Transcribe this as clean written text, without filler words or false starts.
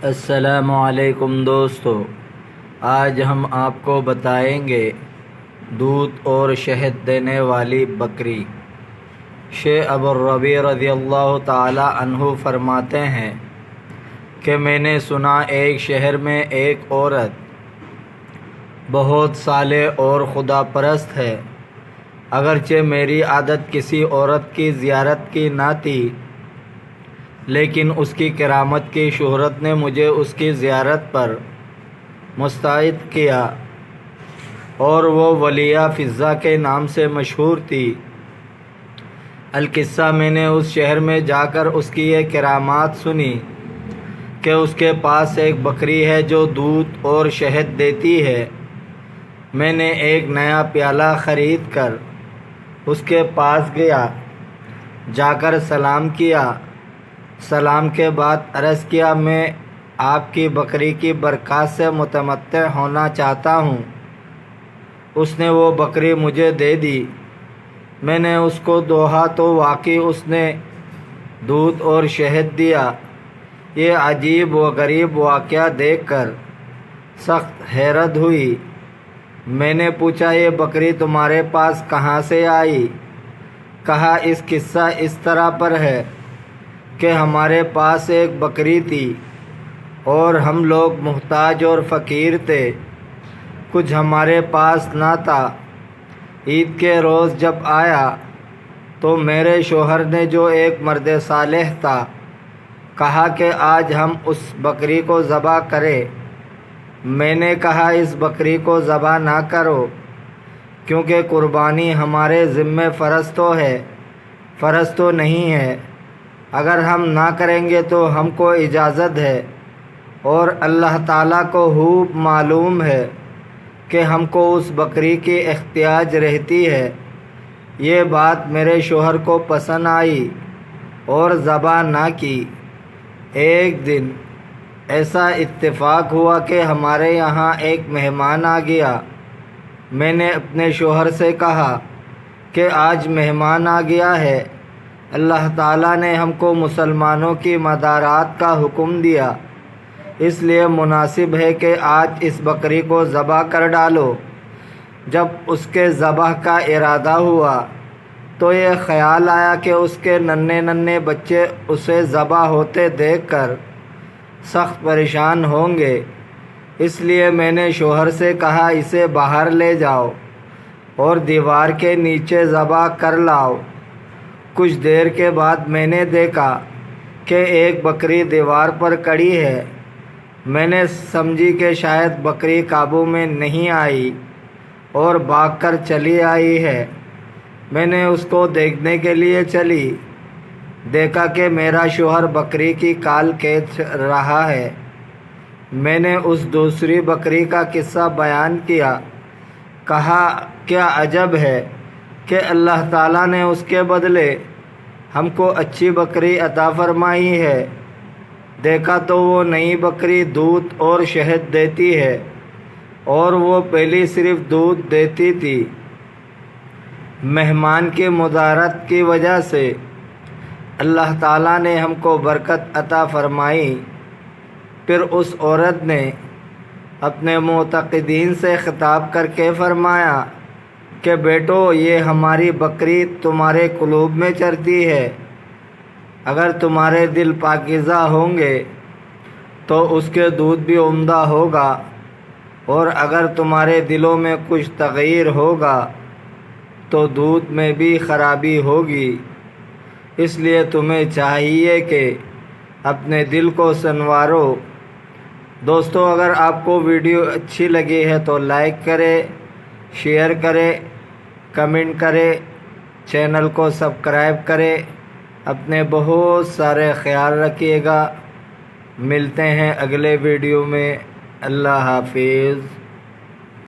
السلام علیکم دوستو، آج ہم آپ کو بتائیں گے دودھ اور شہد دینے والی بکری۔ شیخ ابو الربیع رضی اللہ تعالی عنہ فرماتے ہیں کہ میں نے سنا ایک شہر میں ایک عورت بہت صالح اور خدا پرست ہے۔ اگرچہ میری عادت کسی عورت کی زیارت کی نہ تھی، لیکن اس کی کرامت کی شہرت نے مجھے اس کی زیارت پر مستعد کیا، اور وہ ولیہ فضہ کے نام سے مشہور تھی۔ القصہ، میں نے اس شہر میں جا کر اس کی یہ کرامات سنی کہ اس کے پاس ایک بکری ہے جو دودھ اور شہد دیتی ہے۔ میں نے ایک نیا پیالہ خرید کر اس کے پاس گیا، جا کر سلام کیا۔ سلام کے بعد عرض کیا، میں آپ کی بکری کی برکات سے متمتع ہونا چاہتا ہوں۔ اس نے وہ بکری مجھے دے دی۔ میں نے اس کو دوہا تو واقعی اس نے دودھ اور شہد دیا۔ یہ عجیب و غریب واقعہ دیکھ کر سخت حیرت ہوئی۔ میں نے پوچھا، یہ بکری تمہارے پاس کہاں سے آئی؟ کہا، اس قصہ اس طرح پر ہے کہ ہمارے پاس ایک بکری تھی اور ہم لوگ محتاج اور فقیر تھے، کچھ ہمارے پاس نہ تھا۔ عید کے روز جب آیا تو میرے شوہر نے، جو ایک مرد صالح تھا، کہا کہ آج ہم اس بکری کو ذبح کریں۔ میں نے کہا، اس بکری کو ذبح نہ کرو، کیونکہ قربانی ہمارے ذمہ فرض تو نہیں ہے۔ اگر ہم نہ کریں گے تو ہم کو اجازت ہے، اور اللہ تعالیٰ کو خوب معلوم ہے کہ ہم کو اس بکری کی احتیاج رہتی ہے۔ یہ بات میرے شوہر کو پسند آئی اور ذبح نہ کی۔ ایک دن ایسا اتفاق ہوا کہ ہمارے یہاں ایک مہمان آ گیا۔ میں نے اپنے شوہر سے کہا کہ آج مہمان آ گیا ہے، اللہ تعالیٰ نے ہم کو مسلمانوں کی مدارات کا حکم دیا، اس لیے مناسب ہے کہ آج اس بکری کو ذبح کر ڈالو۔ جب اس کے ذبح کا ارادہ ہوا تو یہ خیال آیا کہ اس کے ننھے بچے اسے ذبح ہوتے دیکھ کر سخت پریشان ہوں گے، اس لیے میں نے شوہر سے کہا، اسے باہر لے جاؤ اور دیوار کے نیچے ذبح کر لاؤ۔ کچھ دیر کے بعد میں نے دیکھا کہ ایک بکری دیوار پر کھڑی ہے۔ میں نے سمجھی کہ شاید بکری قابو میں نہیں آئی اور بھاگ کر چلی آئی ہے۔ میں نے اس کو دیکھنے کے لیے چلی، دیکھا کہ میرا شوہر بکری کی کھال کھینچ رہا ہے۔ میں نے اس دوسری بکری کا قصہ بیان کیا، کہا، کیا عجب ہے کہ اللہ تعالیٰ نے اس کے بدلے ہم کو اچھی بکری عطا فرمائی ہے۔ دیکھا تو وہ نئی بکری دودھ اور شہد دیتی ہے، اور وہ پہلی صرف دودھ دیتی تھی۔ مہمان کی مدارت کی وجہ سے اللہ تعالیٰ نے ہم کو برکت عطا فرمائی۔ پھر اس عورت نے اپنے معتقدین سے خطاب کر کے فرمایا کہ بیٹو، یہ ہماری بکری تمہارے قلوب میں چرتی ہے۔ اگر تمہارے دل پاکیزہ ہوں گے تو اس کے دودھ بھی عمدہ ہوگا، اور اگر تمہارے دلوں میں کچھ تغیر ہوگا تو دودھ میں بھی خرابی ہوگی۔ اس لیے تمہیں چاہیے کہ اپنے دل کو سنوارو۔ دوستو، اگر آپ کو ویڈیو اچھی لگی ہے تو لائک کرے، شیئر کرے، کمنٹ کرے، چینل کو سبسکرائب کرے۔ اپنے بہت سارے خیال رکھیے گا۔ ملتے ہیں اگلے ویڈیو میں۔ اللہ حافظ۔